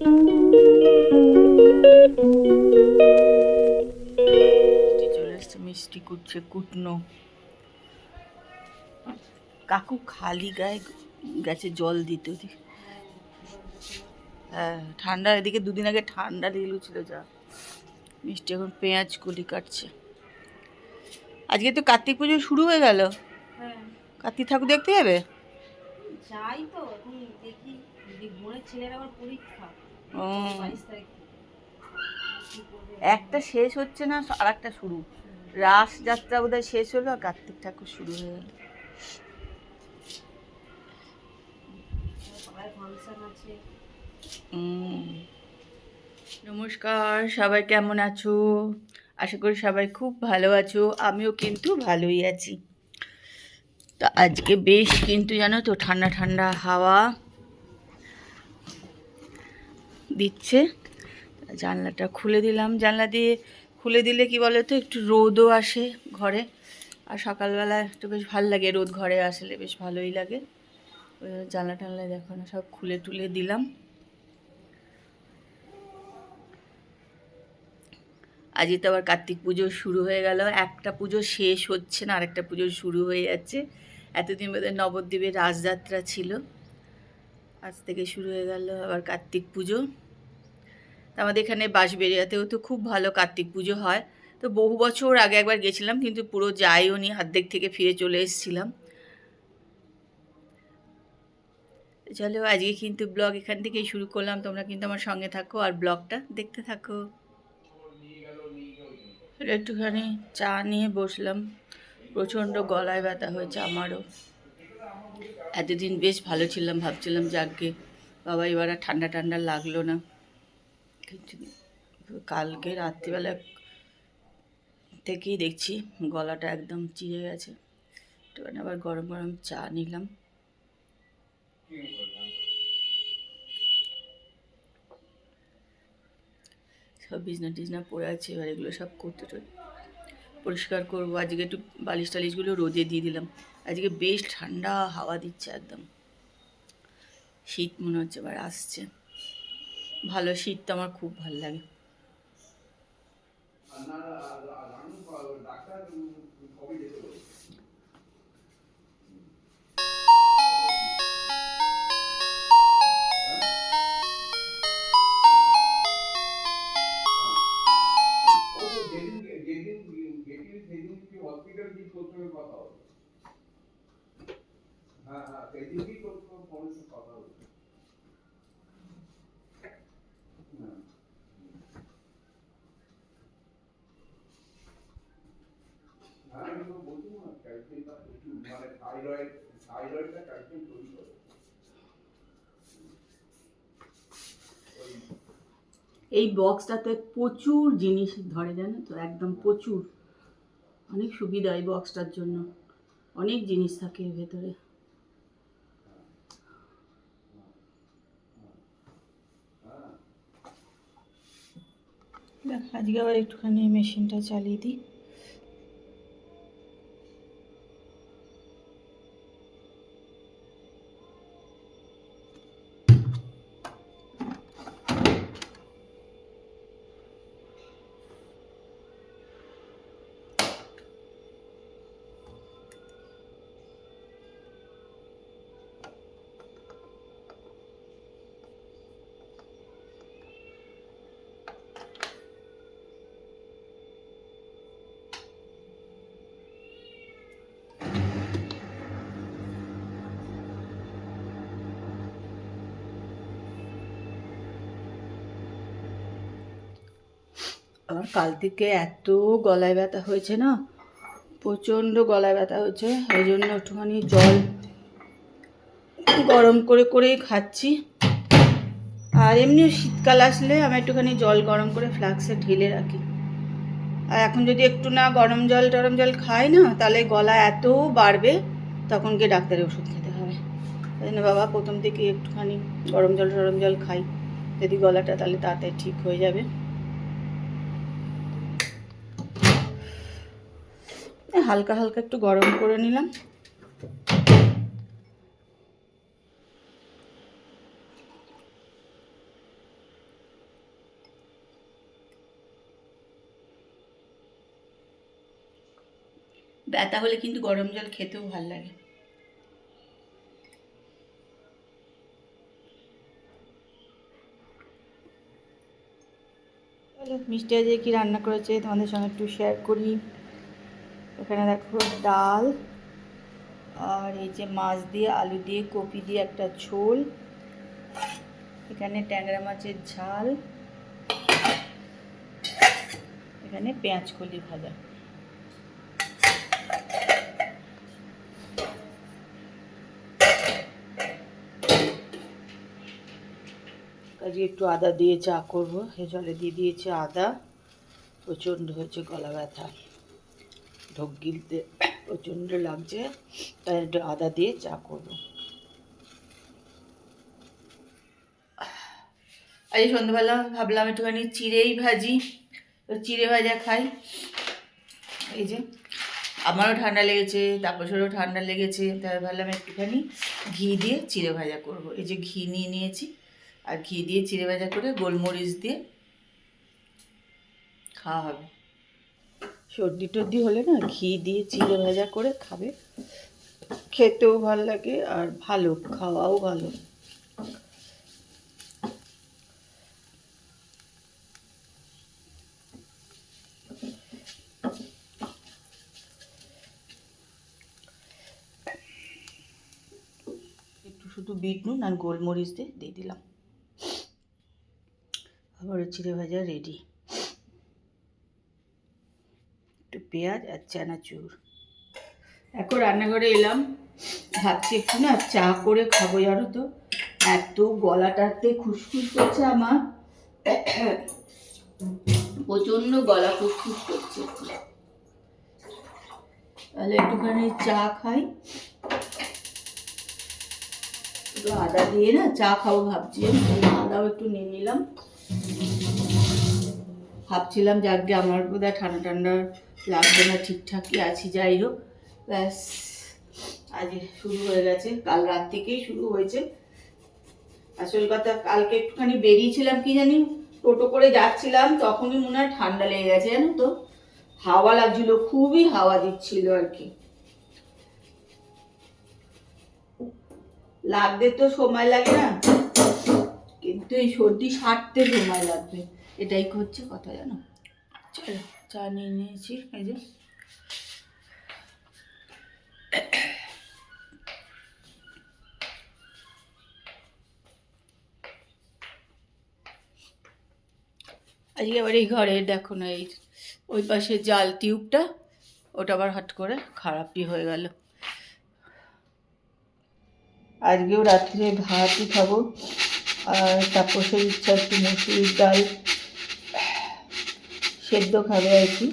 চলে এসছে, মিষ্টি কুটছে, কুটনো। কাকু খালি গায়ে গেছে জল দিতে। হ্যাঁ, ঠান্ডা, এদিকে দুদিন আগে ঠান্ডা লেগে ছিল যা। মিষ্টি এখন পেঁয়াজ কলি কাটছে। আজকে তো কার্তিক পুজো শুরু হয়ে গেল। কার্তিক ঠাকুর দেখতে যাবে? যাই তো, এখন দেখি। বোনের ছেলের আবার পরীক্ষা ও, 22 তারিখ। একটা শেষ হচ্ছে না, আর একটা শুরু। রাস যাত্রা বোধহয় শেষ হলো আর কার্তিক ঠাকুর শুরু হয়ে গেল। নমস্কার, সবাই কেমন আছো? আশা করি সবাই খুব ভালো আছো। আমিও কিন্তু ভালোই আছি। তো আজকে বেশ কিন্তু জানো তো ঠান্ডা ঠান্ডা হাওয়া দিচ্ছে। জানলাটা খুলে দিলাম। জানলা দিয়ে খুলে দিলে কি বলো তো, একটু রোদও আসে ঘরে। আর সকালবেলা একটু বেশ ভালো লাগে, রোদ ঘরে আসলে বেশ ভালোই লাগে। জানলা টানলা দেখো না, সব খুলে টুলে দিলাম। আজকে তো আবার কার্তিক পুজো শুরু হয়ে গেল। একটা পুজো শেষ হচ্ছে না, আরেকটা পুজো শুরু হয়ে যাচ্ছে। এতদিন বোধহয় নবদ্বীপের রাসযাত্রা ছিল, আজ থেকে শুরু হয়ে গেল আবার কার্তিক পুজো। আমাদের এখানে বাঁশবেড়িয়াতেও তো খুব ভালো কার্তিক পুজো হয়। তো বহু বছর আগে একবার গেছিলাম, কিন্তু পুরো যাইও নি, অর্ধেক থেকে ফিরে চলে এসেছিলাম। চলো আজকে কিন্তু ব্লগ এখান থেকেই শুরু করলাম। তোমরা কিন্তু আমার সঙ্গে থাকো আর ব্লগটা দেখতে থাকো। একটুখানি চা নিয়ে বসলাম। প্রচণ্ড গলায় ব্যথা হয়েছে আমারও। এতদিন বেশ ভালো ছিলাম, ভাবছিলাম যাকগে বাবা এবার আর ঠান্ডা ঠান্ডা লাগলো না। কিন্তু কালকে রাত্রিবেলা থেকেই দেখছি গলাটা একদম চিড়ে গেছে। একটুখানি আবার গরম গরম চা নিলাম। সব বিছনা টিছনা পড়ে আছে, এবার এগুলো সব করতে পরিষ্কার করবো। আজকে একটু বালিশ টালিশগুলো রোদে দিয়ে দিলাম। আজকে বেশ ঠান্ডা হাওয়া দিচ্ছে একদম। শীত মনে হচ্ছে এবার আসছে। ভালো, শীতটা আমার খুব ভালো লাগে। এই বক্সটাতে প্রচুর জিনিস ধরে, জানো তো, একদম প্রচুর। অনেক সুবিধা এই বক্সটার জন্য, অনেক জিনিস থাকে এর ভেতরে। আজকে আবার একটুখানি মেশিনটা চালিয়ে দিই। আমার কাল থেকে এত গলায় ব্যথা হয়েছে না, প্রচণ্ড গলায় ব্যথা হয়েছে। ওই জন্য একটুখানি জল গরম করে করেই খাচ্ছি। আর এমনি শীতকাল আসলে আমি একটুখানি জল গরম করে ফ্লাক্সে ঢেলে রাখি। আর এখন যদি একটু না গরম জল টরম জল খাই না, তাহলে গলা এত বাড়বে, তখন গিয়ে ডাক্তারের ওষুধ খেতে হবে। তাই জন্য বাবা প্রথম থেকে একটুখানি গরম জল টরম জল খাই, যদি গলাটা তাহলে তাড়াতাড়ি ঠিক হয়ে যাবে। হালকা হালকা একটু গরম করে নিলাম। ব্যথা হলে কিন্তু গরম জল খেতেও ভাল লাগে। মিষ্টি আজকে কি রান্না করেছে তোমাদের সঙ্গে একটু শেয়ার করি। এখানে দেখো ডাল, আর এই যে মাছ দিয়ে আলু দিয়ে কপি দিয়ে একটা ঝোল, এখানে ট্যাংরা মাছের ঝাল, এখানে পেঁয়াজ কলি ভাজা। আজকে একটু আদা দিয়ে চা করবো, এ জলে দিয়ে দিয়েছে আদা। প্রচণ্ড হয়েছে গলা ব্যথা, ঢোক গিলতে প্রচণ্ড লাগছে, তাই একটু আদা দিয়ে চা করবো। আজ সন্ধ্যাবেলা ভাবলাম একটুখানি চিড়েই ভাজি, তো চিড়ে ভাজা খাই। এই যে আমারও ঠান্ডা লেগেছে, তাপসেরও ঠান্ডা লেগেছে, তাই ভাবলাম একটুখানি ঘি দিয়ে চিড়ে ভাজা করব। এই যে ঘি নিয়ে নিয়েছি, আর ঘি দিয়ে চিড়ে ভাজা করে গোলমরিচ দিয়ে খাওয়া হবে। সর্দি টর্দি হলে না ঘি দিয়ে চিড়ে ভাজা করে খাবে, খেতেও ভালো লাগে আর ভালো, খাওয়াও ভালো। একটু শুধু বিট নুন আর গোলমরিচ দিয়ে দিলাম, আবার চিড়ে ভাজা রেডি। একটু পেঁয়াজ আর চানাচুর। এখন রান্নাঘরে এলাম, ভাবছি একটু না চা করে খাবো। জানো তো এত গলাটাতে খুসখুস করছে আমার, প্রচণ্ড গলা খুসখুস করছে। তাহলে একটুখানি চা খাই, একটু আদা দিয়ে না চা খাবো ভাবছি। আদাও একটু নিয়ে নিলাম, ভাবছিলাম যে আজকে আমার বোধহয় ঠান্ডা ঠান্ডা লাগবে না, ঠিকঠাকই আছি। যাই হোক, ব্যাস আজ শুরু হয়ে গেছে, কাল রাত থেকেই শুরু হয়েছে। আসল কথা কালকে একটুখানি বেরিয়েছিলাম, কি জানি টোটো করে যাচ্ছিলাম, তখনই মনে হয় ঠান্ডা লেগে গেছে। জানো তো হাওয়া লাগছিল, খুবই হাওয়া দিচ্ছিল আর কি। লাগতে তো সময় লাগে না, কিন্তু এই সর্দি সারতে সময় লাগবে, এটাই হচ্ছে কথা। জানো, চলো চা নিয়ে নিয়েছি। এই যে আজকে আবার এই ঘরে দেখো না, এই ওই পাশে জাল টিউবটা, ওটা আবার হট করে খারাপই হয়ে গেল। আজকেও রাত্রে ভাতই খাবো, আর তাপসের ইচ্ছা একটু মুসুরির ডাল সেদ্ধ খাবে আর কি,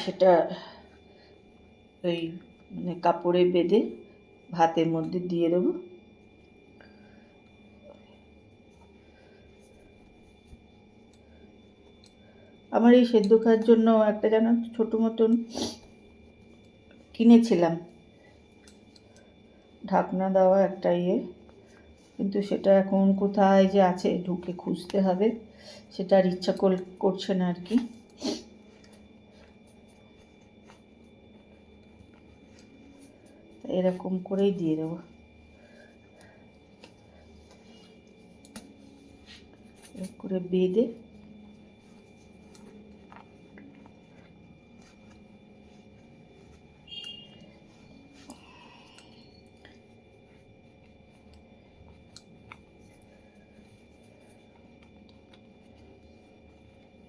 সেটা ওই মানে কাপড়ে বেঁধে ভাতের মধ্যে দিয়ে দেবো। আমার এই সেদ্ধ খাওয়ার জন্য একটা যেন ছোটো মতন কিনেছিলাম, ঢাকনা দেওয়া একটা ইয়ে, কিন্তু সেটা এখন কোথায় যে আছে ঢুকে খুঁজতে হবে, সেটা আর ইচ্ছা করছে না আর কি। এরকম করেই দিয়ে দেবো, এরকম করে বেঁধে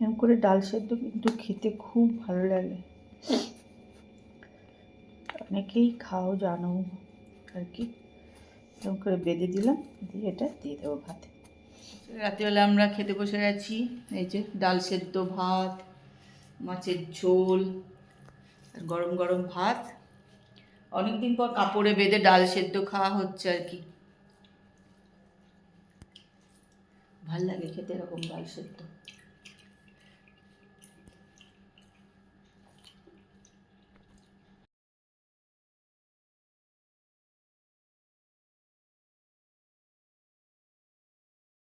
এরকম করে। ডাল সেদ্ধ কিন্তু খেতে খুব ভালো লাগে, অনেকেই খাও জানো আর কি। এরকম করে বেঁধে দিলাম, দিয়ে এটা দিয়ে দেবো ভাতে। রাত্রিবেলা আমরা খেতে বসে গেছি। এই যে ডাল সেদ্ধ ভাত, মাছের ঝোল, আর গরম গরম ভাত। অনেকদিন পর কাপড়ে বেঁধে ডাল সেদ্ধ খাওয়া হচ্ছে আর কি, ভাল লাগে খেতে এরকম ডাল সেদ্ধ।